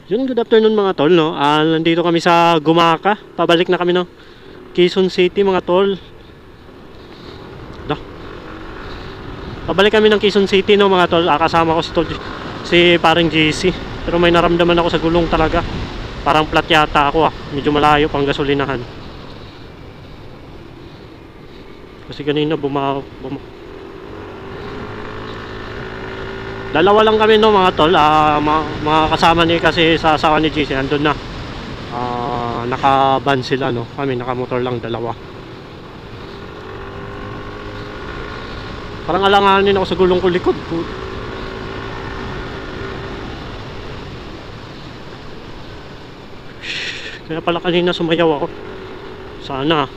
Yun, good afternoon mga tol, no? Nandito kami sa Gumaka. Pabalik na kami ng Quezon City mga tol. Pabalik kami ng Quezon City, no mga tol. Kasama ko si paring JC. Pero may naramdaman ako sa gulong talaga. Parang flat yata ako Medyo malayo pang gasolinahan. Kasi kanina dalawa lang kami no mga tol, mga kasama ni kasi sa asawa ni JC andun na. Naka-van sila no. Kami naka-motor lang dalawa. Parang alanganin ako sa gulong ko likod. Kaya pala kanina sumayaw ako. Sana.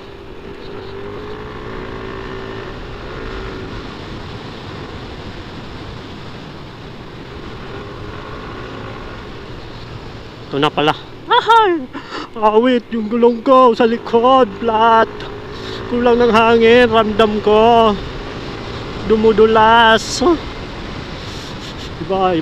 Ito na pala. Ahay! Awit yung gulong ko sa likod. Flat. Kulang ng hangin. Ramdam ko. Dumudulas. Iba.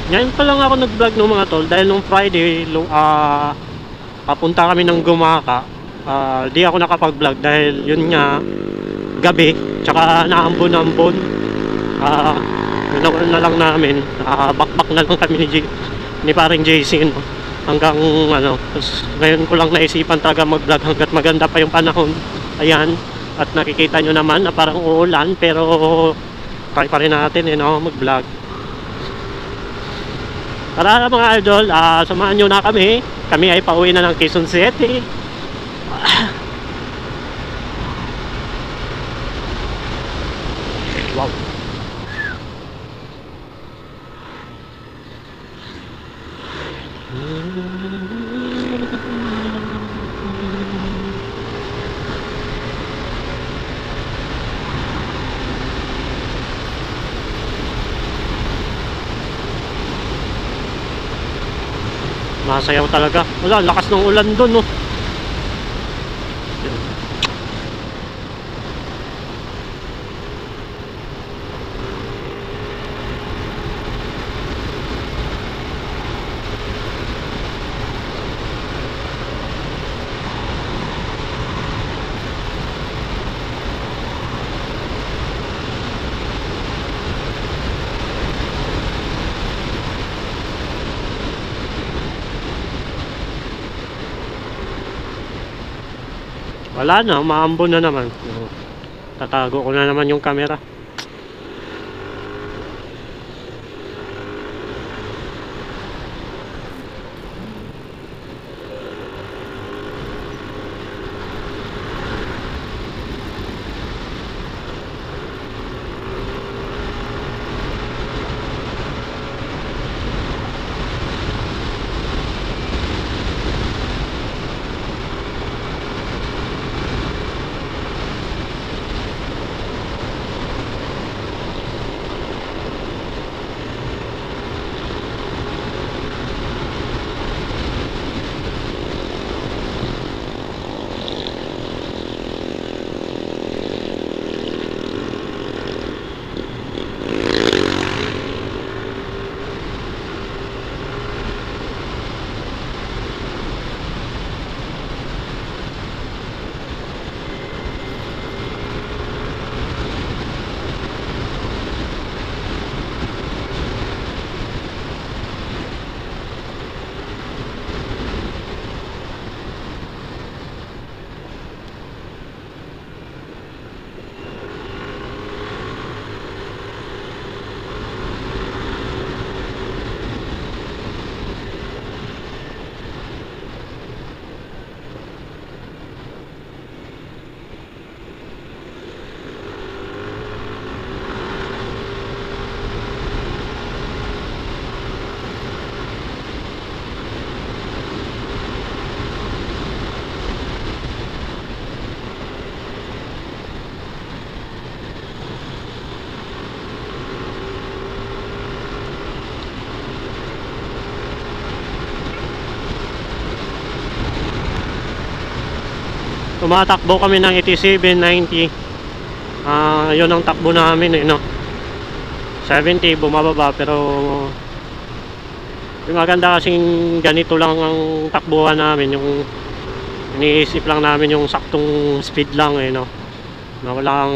Ngayon pa lang ako nag-vlog no mga tol dahil nung Friday papunta kami ng Gumaka. Di ako nakapag-vlog dahil yun nga gabi tsaka naambon-ambon. Na lang namin bakbak na lang kami ni paring JC no? Hanggang ngayon ko lang naisipan talaga mag-vlog hanggat maganda pa yung panahon. Ayan, at nakikita nyo naman na parang uulan pero try pa rin natin no, mag-vlog. Tara mga idol, samahan nyo na kami. Kami ay pauwi na ng Quezon City. Wow. Masayaw talaga. Wala, lakas ng ulan doon, no. Wala na, umaambon na naman. Tatago ko na naman yung camera. tumatakbo kami ng 87, 90. Yun ang takbo namin no. 70 bumababa, pero yung maganda kasing ganito lang ang takbuhan namin, yung iniisip lang namin yung saktong speed lang no, na walang